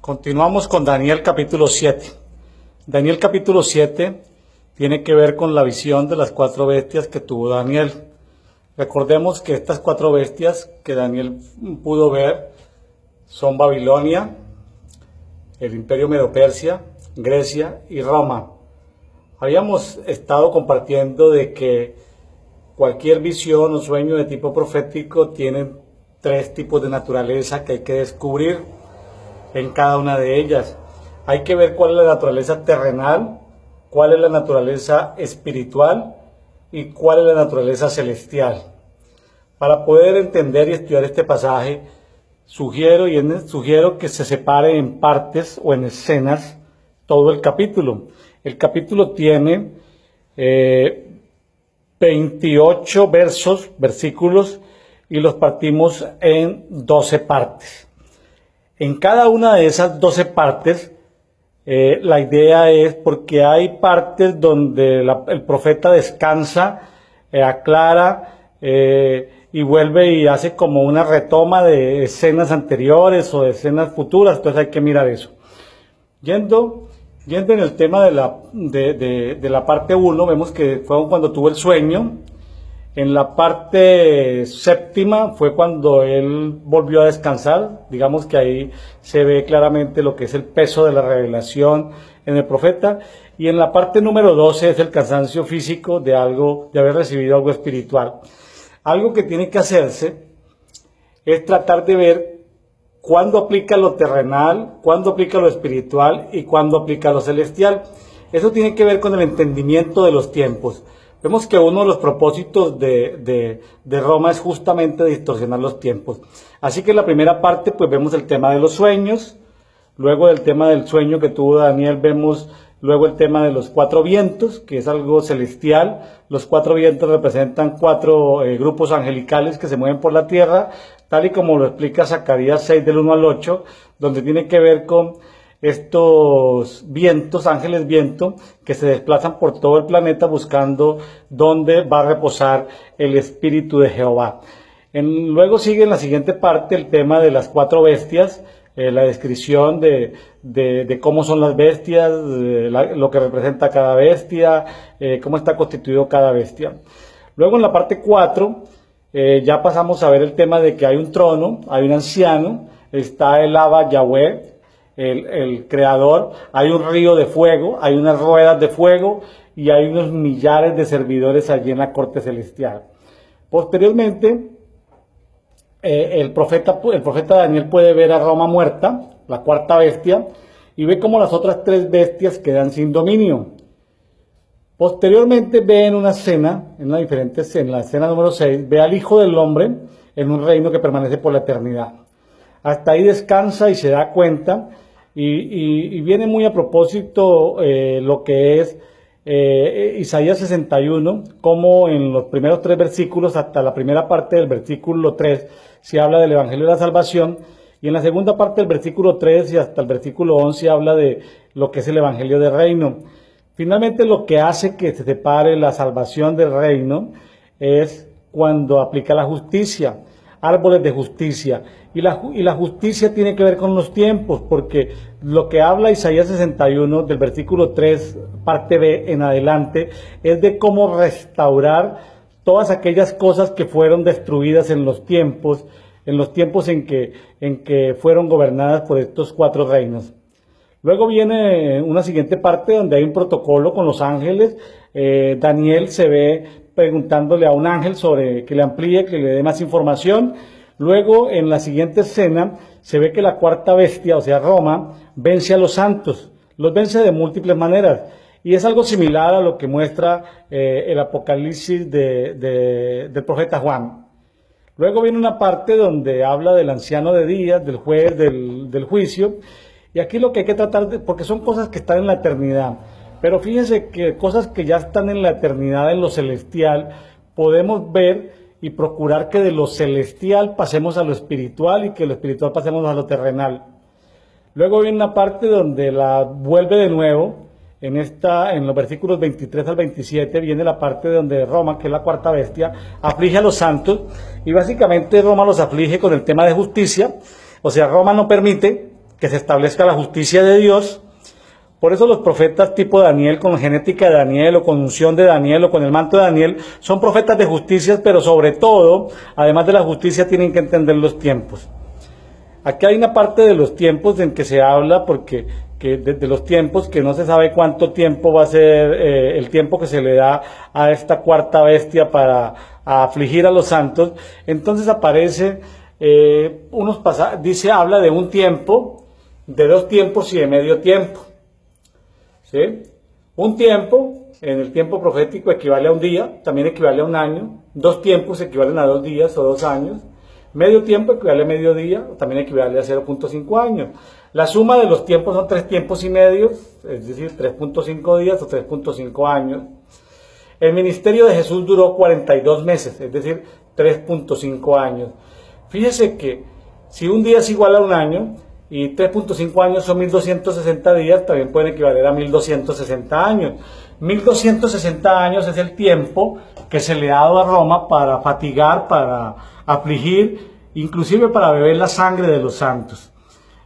Continuamos con Daniel capítulo 7. Daniel capítulo 7 tiene que ver con la visión de las 4 bestias que tuvo Daniel. Recordemos que estas 4 bestias que Daniel pudo ver son Babilonia, el Imperio Medo-Persia, Grecia y Roma. Habíamos estado compartiendo de que cualquier visión o sueño de tipo profético tienen 3 tipos de naturaleza que hay que descubrir en cada una de ellas. Hay que ver cuál es la naturaleza terrenal, cuál es la naturaleza espiritual y cuál es la naturaleza celestial. Para poder entender y estudiar este pasaje, sugiero que se separe en partes o en escenas todo el capítulo. El capítulo tiene 28 versículos, y los partimos en 12 partes. En cada una de esas 12 partes, la idea es porque hay partes donde el profeta descansa, aclara y vuelve y hace como una retoma de escenas anteriores o de escenas futuras, entonces hay que mirar eso. Yendo en el tema de la parte 1, vemos que fue cuando tuvo el sueño. En la parte 7 fue cuando él volvió a descansar. Digamos que ahí se ve claramente lo que es el peso de la revelación en el profeta. Y en la parte número 12 es el cansancio físico de haber recibido algo espiritual. Algo que tiene que hacerse es tratar de ver cuándo aplica lo terrenal, cuándo aplica lo espiritual y cuándo aplica lo celestial. Eso tiene que ver con el entendimiento de los tiempos. Vemos que uno de los propósitos de Roma es justamente distorsionar los tiempos. Así que en la primera parte pues vemos el tema de los sueños, luego del tema del sueño que tuvo Daniel vemos luego el tema de los 4 vientos, que es algo celestial. Los 4 vientos representan 4 grupos angelicales que se mueven por la tierra, tal y como lo explica Zacarías 6 del 1 al 8, donde tiene que ver con estos vientos, ángeles viento, que se desplazan por todo el planeta buscando dónde va a reposar el Espíritu de Jehová. Luego sigue en la siguiente parte el tema de las 4 bestias, la descripción de cómo son las bestias, lo que representa cada bestia, cómo está constituido cada bestia. Luego en la parte 4 ya pasamos a ver el tema de que hay un trono, hay un anciano, está el Abba Yahweh, el creador, hay un río de fuego, hay unas ruedas de fuego y hay unos millares de servidores allí en la corte celestial. Posteriormente, el profeta Daniel puede ver a Roma muerta, la 4ª bestia, y ve cómo las otras 3 bestias quedan sin dominio. Posteriormente ve en una escena, en la escena número 6, ve al Hijo del Hombre en un reino que permanece por la eternidad. Hasta ahí descansa y se da cuenta, y viene muy a propósito lo que es Isaías 61, como en los primeros 3 versículos, hasta la primera parte del versículo 3, se habla del Evangelio de la Salvación, y en la segunda parte del versículo 3 y hasta el versículo 11 habla de lo que es el Evangelio del Reino. Finalmente, lo que hace que se separe la salvación del reino es cuando aplica la justicia, árboles de justicia. Y la justicia tiene que ver con los tiempos, porque lo que habla Isaías 61 del versículo 3, parte B en adelante, es de cómo restaurar todas aquellas cosas que fueron destruidas en los tiempos en que fueron gobernadas por estos 4 reinos. Luego viene una siguiente parte donde hay un protocolo con los ángeles. Daniel se ve preguntándole a un ángel sobre que le amplíe, que le dé más información. Luego, en la siguiente escena, se ve que la 4ª bestia, o sea, Roma, vence a los santos. Los vence de múltiples maneras. Y es algo similar a lo que muestra el Apocalipsis del profeta Juan. Luego viene una parte donde habla del anciano de días, del juez, del juicio. Y aquí lo que hay que tratar porque son cosas que están en la eternidad. Pero fíjense que cosas que ya están en la eternidad, en lo celestial, podemos ver y procurar que de lo celestial pasemos a lo espiritual y que de lo espiritual pasemos a lo terrenal. Luego viene una parte donde la vuelve de nuevo, en los versículos 23 al 27, viene la parte donde Roma, que es la 4ª bestia, aflige a los santos, y básicamente Roma los aflige con el tema de justicia. O sea, Roma no permite que se establezca la justicia de Dios. Por eso los profetas tipo Daniel, con genética de Daniel o con unción de Daniel o con el manto de Daniel, son profetas de justicia, pero sobre todo, además de la justicia, tienen que entender los tiempos. Aquí hay una parte de los tiempos en que se habla, porque de los tiempos, que no se sabe cuánto tiempo va a ser el tiempo que se le da a esta cuarta bestia para afligir a los santos. Entonces aparece unos pasajes, habla de un tiempo, de 2 tiempos y de medio tiempo. ¿Sí? Un tiempo, en el tiempo profético, equivale a un día, también equivale a un año. 2 tiempos equivalen a 2 días o 2 años. Medio tiempo equivale a medio día, también equivale a 0.5 años. La suma de los tiempos son 3 tiempos y medio, es decir, 3.5 días o 3.5 años. El ministerio de Jesús duró 42 meses, es decir, 3.5 años. Fíjese que si un día es igual a un año, y 3.5 años son 1260 días, también pueden equivaler a 1260 años. 1260 años es el tiempo que se le ha dado a Roma para fatigar, para afligir, inclusive para beber la sangre de los santos.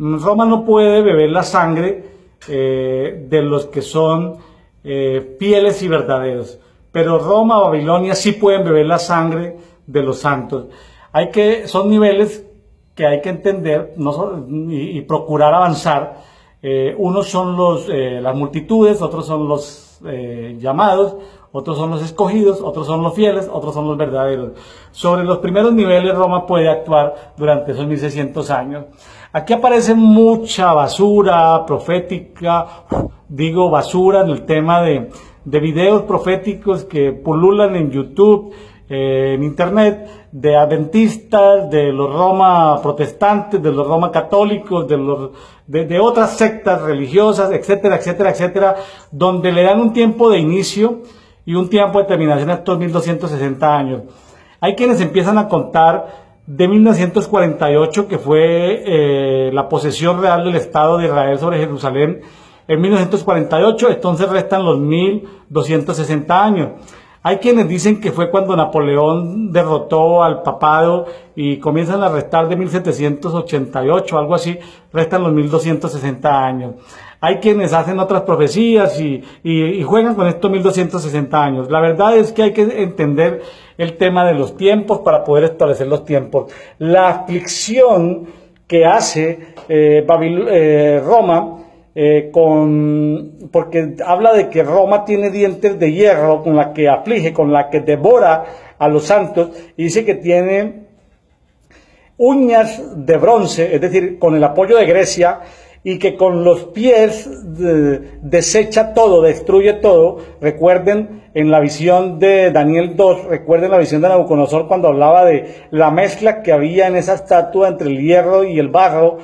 Roma no puede beber la sangre de los que son fieles y verdaderos, pero Roma, Babilonia sí pueden beber la sangre de los santos. Son niveles que hay que entender y procurar avanzar. Unos son las multitudes, otros son los llamados, otros son los escogidos, otros son los fieles, otros son los verdaderos. Sobre los primeros niveles Roma puede actuar durante esos 1600 años. Aquí aparece mucha basura profética, digo basura en el tema de videos proféticos que pululan en YouTube, en internet, de adventistas, de los Roma protestantes, de los Roma católicos, de otras sectas religiosas, etcétera, etcétera, etcétera, donde le dan un tiempo de inicio y un tiempo de terminación a estos 1260 años. Hay quienes empiezan a contar de 1948, que fue la posesión real del Estado de Israel sobre Jerusalén en 1948, entonces restan los 1260 años. Hay quienes dicen que fue cuando Napoleón derrotó al papado y comienzan a restar de 1788, algo así, restan los 1260 años. Hay quienes hacen otras profecías y juegan con estos 1260 años. La verdad es que hay que entender el tema de los tiempos para poder establecer los tiempos. La aflicción que hace Roma, porque habla de que Roma tiene dientes de hierro con la que aflige, con la que devora a los santos, y dice que tiene uñas de bronce, es decir, con el apoyo de Grecia, y que con los pies desecha todo, destruye todo. Recuerden en la visión de Daniel 2, recuerden la visión de Nabucodonosor cuando hablaba de la mezcla que había en esa estatua entre el hierro y el barro.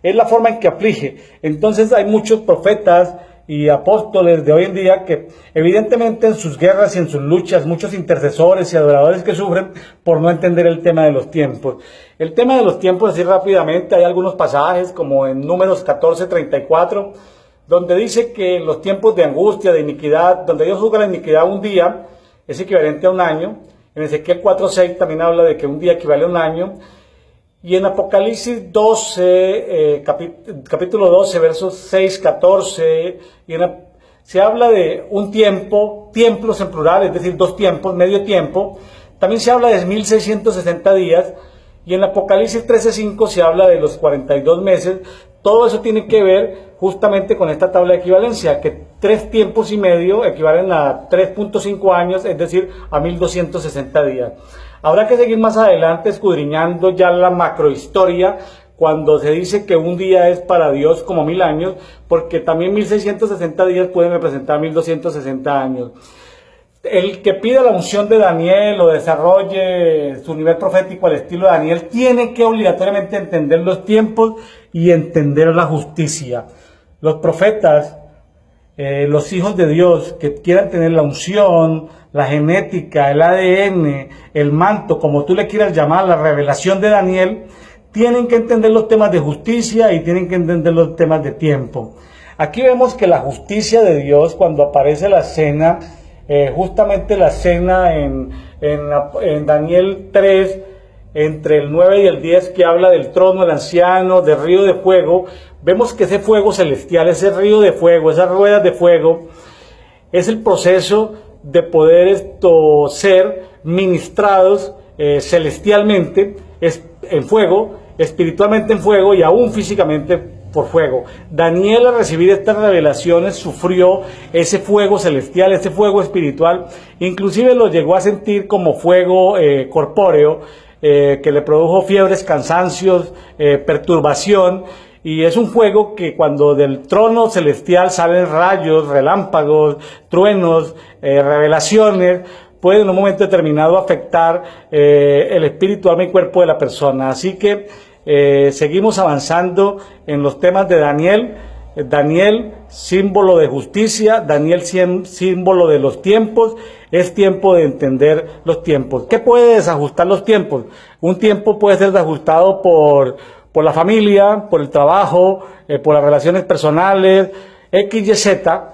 Es la forma en que aflige. Entonces hay muchos profetas y apóstoles de hoy en día que evidentemente en sus guerras y en sus luchas, muchos intercesores y adoradores que sufren por no entender el tema de los tiempos. El tema de los tiempos, así rápidamente, hay algunos pasajes como en Números 14:34, donde dice que en los tiempos de angustia, de iniquidad, donde Dios juzga la iniquidad un día, es equivalente a un año. En Ezequiel 4:6 también habla de que un día equivale a un año. Y en Apocalipsis 12, capítulo 12, versos 6, 14, se habla de un tiempo, tiempos en plural, es decir, 2 tiempos, medio tiempo. También se habla de 1660 días. Y en Apocalipsis 13:5 se habla de los 42 meses. Todo eso tiene que ver justamente con esta tabla de equivalencia, que 3 tiempos y medio equivalen a 3.5 años, es decir, a 1260 días. Habrá que seguir más adelante escudriñando ya la macrohistoria cuando se dice que un día es para Dios como 1000 años, porque también 1660 días pueden representar 1260 años. El que pida la unción de Daniel o desarrolle su nivel profético al estilo de Daniel tiene que obligatoriamente entender los tiempos y entender la justicia. Los profetas, los hijos de Dios que quieran tener la unción, la genética, el ADN, el manto, como tú le quieras llamar, la revelación de Daniel, tienen que entender los temas de justicia y tienen que entender los temas de tiempo. Aquí vemos que la justicia de Dios, cuando aparece la cena, justamente la cena en Daniel 3, entre el 9 y el 10, que habla del trono del anciano, del río de fuego, vemos que ese fuego celestial, ese río de fuego, esas ruedas de fuego, es el proceso de poder ser ministrados celestialmente en fuego, espiritualmente en fuego y aún físicamente por fuego. Daniel, al recibir estas revelaciones, sufrió ese fuego celestial, ese fuego espiritual, inclusive lo llegó a sentir como fuego corpóreo, que le produjo fiebres, cansancios, perturbación, y es un fuego que cuando del trono celestial salen rayos, relámpagos, truenos, revelaciones, puede en un momento determinado afectar el espíritu, alma y cuerpo de la persona. Así que seguimos avanzando en los temas de Daniel. Daniel, símbolo de justicia, Daniel, símbolo de los tiempos. Es tiempo de entender los tiempos. ¿Qué puede desajustar los tiempos? Un tiempo puede ser desajustado por la familia, por el trabajo, por las relaciones personales, X, Y, Z.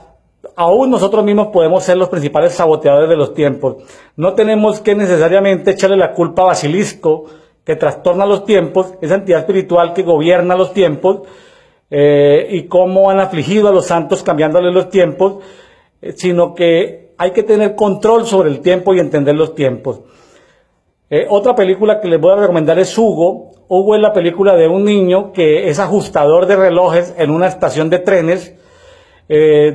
Aún nosotros mismos podemos ser los principales saboteadores de los tiempos. No tenemos que necesariamente echarle la culpa a Basilisco, que trastorna los tiempos, esa entidad espiritual que gobierna los tiempos, y cómo han afligido a los santos cambiándoles los tiempos, sino que hay que tener control sobre el tiempo y entender los tiempos. Otra película que les voy a recomendar es Hugo. Hugo es la película de un niño que es ajustador de relojes en una estación de trenes,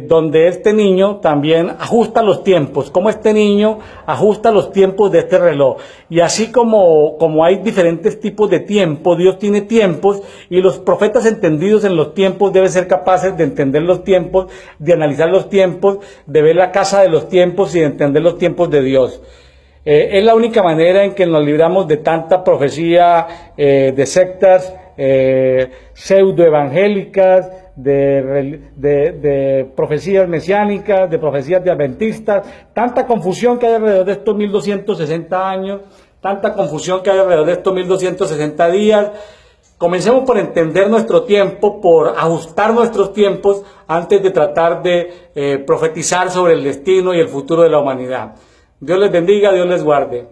donde este niño también ajusta los tiempos, como este niño ajusta los tiempos de este reloj. Y así como hay diferentes tipos de tiempo, Dios tiene tiempos, y los profetas entendidos en los tiempos deben ser capaces de entender los tiempos, de analizar los tiempos, de ver la casa de los tiempos y de entender los tiempos de Dios. Es la única manera en que nos libramos de tanta profecía de sectas pseudoevangélicas, de profecías mesiánicas, de profecías de adventistas, tanta confusión que hay alrededor de estos 1260 años, tanta confusión que hay alrededor de estos 1260 días. Comencemos por entender nuestro tiempo, por ajustar nuestros tiempos antes de tratar de profetizar sobre el destino y el futuro de la humanidad. Dios les bendiga, Dios les guarde.